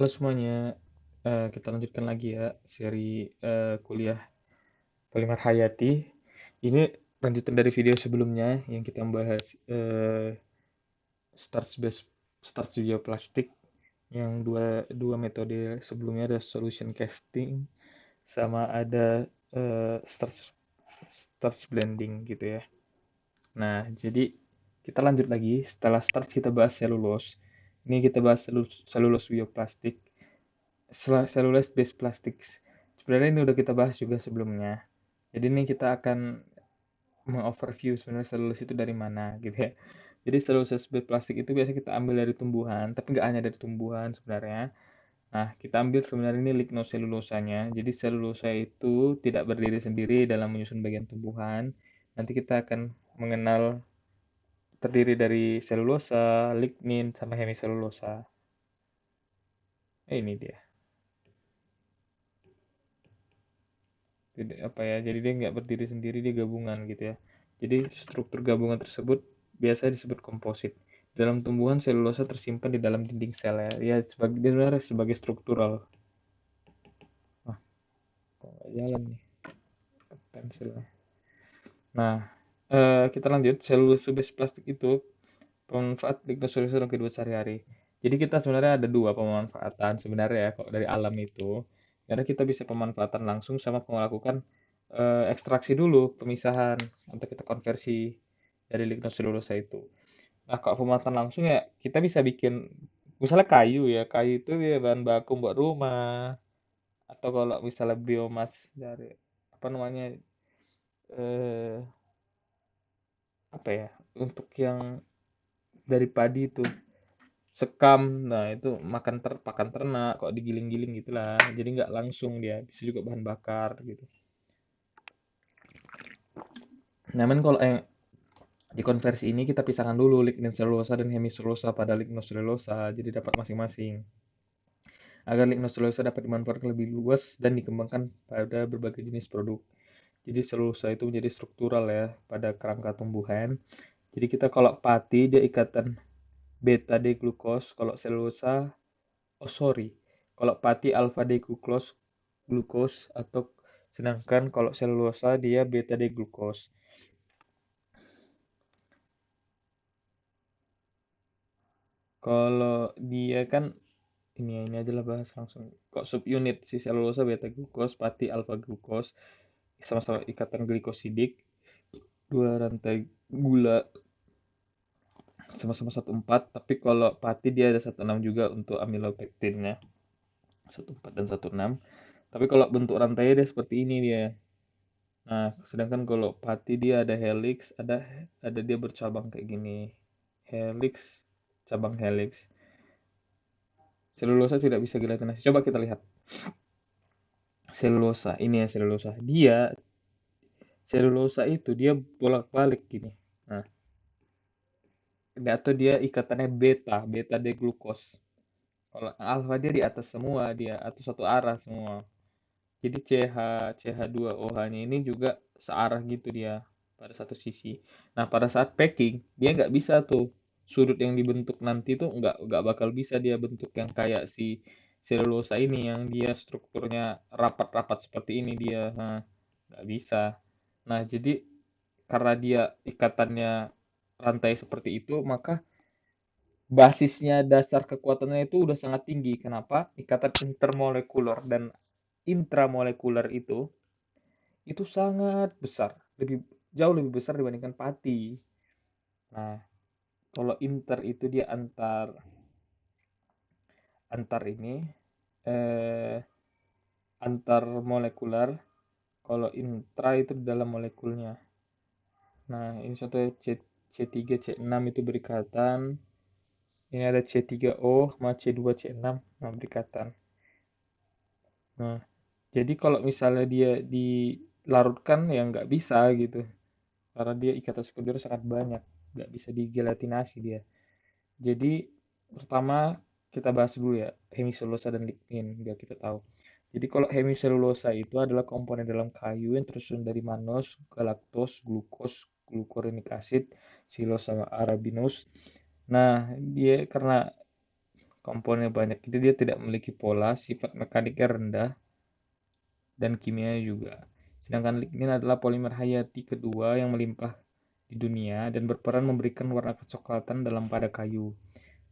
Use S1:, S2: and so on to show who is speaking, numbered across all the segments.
S1: Halo semuanya, kita lanjutkan lagi ya seri kuliah Polimer Hayati. Ini lanjutan dari video sebelumnya yang kita membahas starch based starch bioplastik yang dua metode sebelumnya ada solution casting sama ada starch starch blending gitu ya. Nah, jadi kita lanjut lagi setelah starch kita bahas cellulose. Ini kita bahas cellulose bioplastik. Cellulose based plastics. Sebenarnya ini udah kita bahas juga sebelumnya. Jadi ini kita akan mengoverview sebenarnya cellulose itu dari mana gitu ya. Jadi cellulose based plastik itu biasa kita ambil dari tumbuhan, tapi nggak hanya dari tumbuhan sebenarnya. Nah, kita ambil sebenarnya ini lignoselulosanya. Jadi selulosa itu tidak berdiri sendiri dalam menyusun bagian tumbuhan. Nanti kita akan mengenal terdiri dari selulosa, lignin, sama hemiselulosa. Ini dia. Tidak apa ya, jadi dia nggak berdiri sendiri, dia gabungan gitu ya. Jadi struktur gabungan tersebut biasa disebut komposit. Dalam tumbuhan selulosa tersimpan di dalam dinding sel ya. Ya sebagai dia sebenarnya sebagai struktural. Nah, kok nggak jalan nih pensilnya. Nah, kita lanjut. Selulosa base plastik itu pemanfaat lignosulfur dalam kehidupan sehari-hari. Jadi kita sebenarnya ada dua pemanfaatan sebenarnya ya kok dari alam itu. Karena kita bisa pemanfaatan langsung sama melakukan ekstraksi dulu, pemisahan untuk kita konversi dari lignoselulosa itu. Nah, kalau pemanfaatan langsung ya kita bisa bikin misalnya kayu ya, kayu itu ya bahan baku buat rumah atau kalau misalnya biomas dari apa namanya eh, apa ya untuk yang dari padi itu sekam, nah itu pakan ternak kok digiling-giling gitulah, jadi nggak langsung dia bisa juga bahan bakar gitu. Namun kalau di konversi ini kita pisahkan dulu lignin selulosa dan hemiselulosa pada lignoselulosa, jadi dapat masing-masing. Agar lignoselulosa dapat dimanfaatkan lebih luas dan dikembangkan pada berbagai jenis produk. Jadi selulosa itu menjadi struktural ya pada kerangka tumbuhan. Jadi kita kalau pati dia ikatan beta D glukos, kalau selulosa, oh sorry, kalau pati alfa D glukos atau sedangkan kalau selulosa dia beta D glukos. Kalau dia kan ini aja lah bahas langsung. Kok subunit si selulosa beta glukos, pati alfa glukos sama-sama ikatan glikosidik, dua rantai gula sama-sama 1,4, tapi kalau pati dia ada 1,6 juga untuk amilopektinnya, 1,4 dan 1,6. Tapi kalau bentuk rantainya dia seperti ini dia. Nah, sedangkan kalau pati dia ada helix, ada dia bercabang kayak gini. Helix, cabang helix. Selulosa tidak bisa gelatinasi. Coba kita lihat. Selulosa, ini ya selulosa. Selulosa itu dia bolak-balik gini. Nah, atau dia ikatannya beta, beta D glukos. Kalau alfa dia di atas semua, dia atau satu arah semua. Jadi CH2OH-nya ini juga searah gitu dia pada satu sisi. Nah, pada saat packing, dia nggak bisa tuh sudut yang dibentuk nanti tuh nggak bakal bisa dia bentuk yang kayak si selulosa ini yang dia strukturnya rapat-rapat seperti ini dia. Nah, nggak bisa. Nah, jadi karena dia ikatannya rantai seperti itu, maka basisnya dasar kekuatannya itu udah sangat tinggi. Kenapa? Ikatan intermolekuler dan intramolekuler itu sangat besar, jauh lebih besar dibandingkan pati. Nah, kalau inter itu dia antar antar ini eh, antar molekular, kalau intra itu di dalam molekulnya. Nah, ini contohnya C3 C6 itu berikatan. Ini ada C3O sama C2 C6 nah berikatan. Nah, jadi kalau misalnya dia dilarutkan ya nggak bisa gitu. Karena dia ikatan sekunder sangat banyak, nggak bisa digelatinasi dia. Jadi pertama kita bahas dulu ya hemiselulosa dan lignin biar kita tahu. Jadi kalau hemiselulosa itu adalah komponen dalam kayu yang tersusun dari mannose, galactose, glukos, glukorinik acid, silos sama arabinose. Nah, dia karena komponennya banyak. Jadi dia tidak memiliki pola, sifat mekaniknya rendah, dan kimia juga. Sedangkan lignin adalah polimer hayati kedua yang melimpah di dunia dan berperan memberikan warna kecoklatan dalam pada kayu.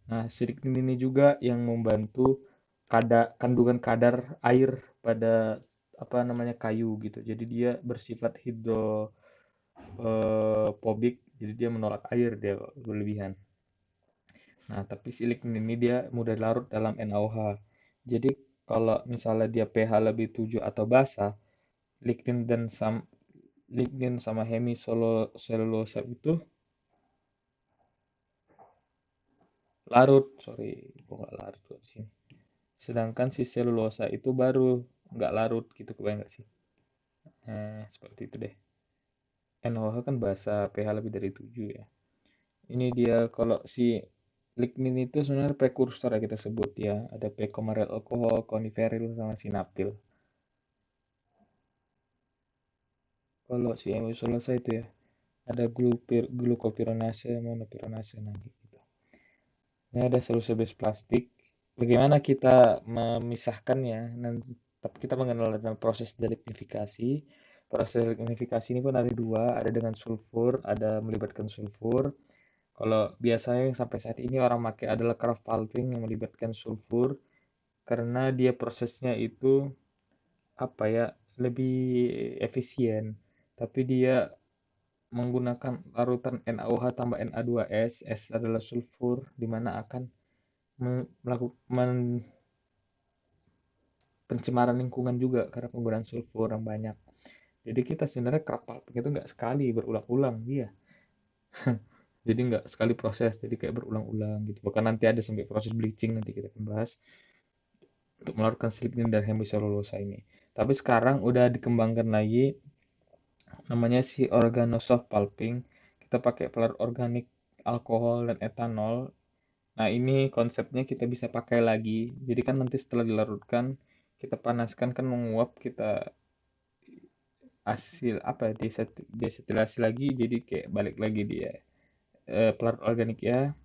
S1: Nah, si lignin ini juga yang membantu kandungan kadar air pada kayu gitu. Jadi dia bersifat hidrofobik, jadi dia menolak air dia berlebihan. Nah, tapi si lignin ini dia mudah larut dalam NaOH. Jadi kalau misalnya dia pH lebih 7 atau basah, lignin dan lignin sama hemiselulosa itu larut, sorry, kok nggak larut kok di sini. Sedangkan si selulosa itu baru nggak larut gitu, kebayang nggak sih? Seperti itu deh. NaOH kan basah, pH lebih dari 7 ya. Ini dia kalau si lignin itu sebenarnya prekursor yang kita sebut ya. Ada pecomyryl alkohol, coniferil, sama sinapil. Kalau si hemiselulosa itu ya, ada glukopironase, monopironase, nah gitu. Ini ada selulosa base plastik. Bagaimana kita memisahkannya? Tapi kita mengenal dalam proses delignifikasi. Proses delignifikasi ini pun ada dua, ada dengan sulfur, ada melibatkan sulfur. Kalau biasanya yang sampai saat ini orang pakai adalah craft pulping yang melibatkan sulfur, karena dia prosesnya itu lebih efisien. Tapi dia menggunakan larutan NaOH tambah Na2S, S adalah sulfur, di mana akan melakukan pencemaran lingkungan juga karena penggunaan sulfur yang banyak. Jadi kita sebenarnya kerap itu nggak sekali berulang-ulang dia. Jadi nggak sekali proses, jadi kayak berulang-ulang gitu. Bahkan nanti ada sampai proses bleaching, nanti kita akan bahas untuk melarutkan lignin dan hemiselulosa ini. Tapi sekarang udah dikembangkan lagi namanya si organosoft pulping. Kita pakai pelarut organik, alkohol dan etanol. Nah, ini konsepnya kita bisa pakai lagi. Jadi kan nanti setelah dilarutkan, kita panaskan kan menguap, kita hasil desetilasi lagi, jadi kayak balik lagi dia pelarut organik ya.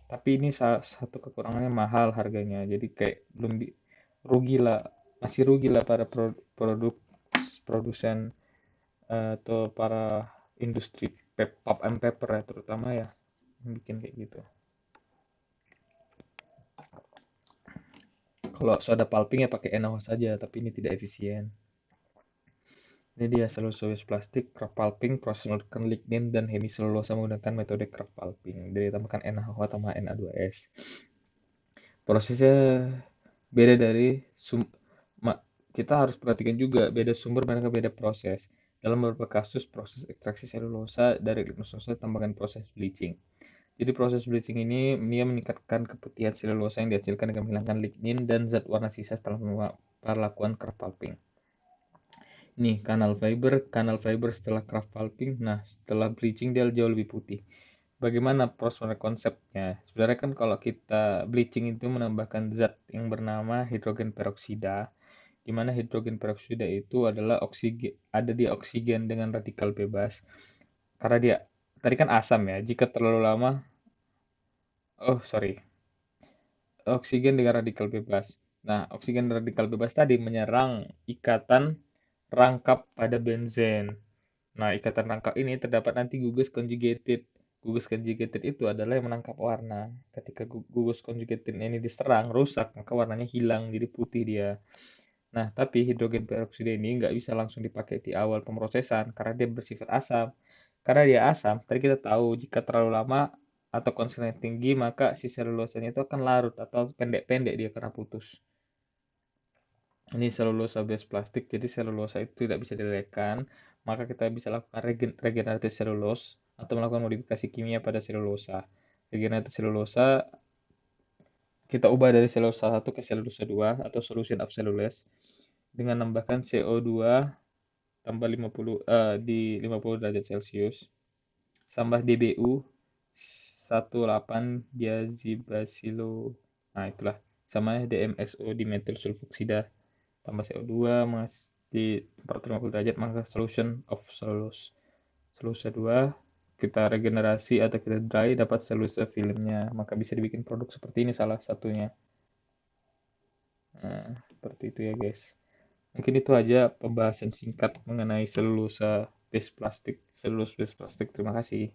S1: Tapi ini salah satu kekurangannya mahal harganya, jadi kayak belum rugi lah, masih rugi lah para produsen atau para industri pulp and paper ya, terutama ya yang bikin kayak gitu. Kalau soda pulping ya pakai NaOH saja, tapi ini tidak efisien. Ini dia selulosa plastik, craft pulping, proses menggunakan lignin dan hemiselulosa menggunakan metode craft pulping. Jadi tambahkan NaOH tambah Na2S. Prosesnya beda dari kita harus perhatikan juga beda sumber, mereka beda proses. Dalam beberapa kasus proses ekstraksi selulosa dari lignosa tambahkan proses bleaching. Jadi proses bleaching ini dia meningkatkan keputihan selulosa yang dihasilkan dengan menghilangkan lignin dan zat warna sisa setelah melakukan craft pulping. Nih, kanal fiber setelah craft pulping. Nah, setelah bleaching dia jauh lebih putih. Bagaimana proses konsepnya? Sebenarnya kan kalau kita bleaching itu menambahkan zat yang bernama hidrogen peroksida, di mana hidrogen peroksida itu adalah oksigen, ada di oksigen dengan radikal bebas. Karena dia tadi kan asam ya. Jika terlalu lama, oh sorry, oksigen dengan radikal bebas. Nah, oksigen radikal bebas tadi menyerang ikatan rangkap pada benzen. Nah, ikatan rangkap ini terdapat nanti gugus conjugated. Gugus conjugated itu adalah yang menangkap warna. Ketika gugus conjugated ini diserang, rusak, maka warnanya hilang, jadi putih dia. Nah, tapi hidrogen peroksida ini nggak bisa langsung dipakai di awal pemrosesan karena dia bersifat asam. Karena dia asam, tadi kita tahu jika terlalu lama atau konsentrasi tinggi, maka si selulosanya itu akan larut atau pendek-pendek dia karena putus. Ini selulosa base plastik, jadi selulosa itu tidak bisa dilelehkan, maka kita bisa lakukan regeneratif selulose atau melakukan modifikasi kimia pada selulosa. Regeneratif selulosa kita ubah dari selulosa 1 ke selulosa 2 atau solution of cellulose dengan menambahkan CO2 tambah 50 di 50 derajat Celcius tambah DBU 18 diazibasilo, nah itulah, sama DMSO di metil sulfoksida tambah CO2 di 450 derajat, maka solution of cellulose selulosa 2 kita regenerasi atau kita dry dapat selulosa filmnya, maka bisa dibikin produk seperti ini salah satunya. seperti itu ya guys. Mungkin itu aja pembahasan singkat mengenai selulosa base plastik. Terima kasih.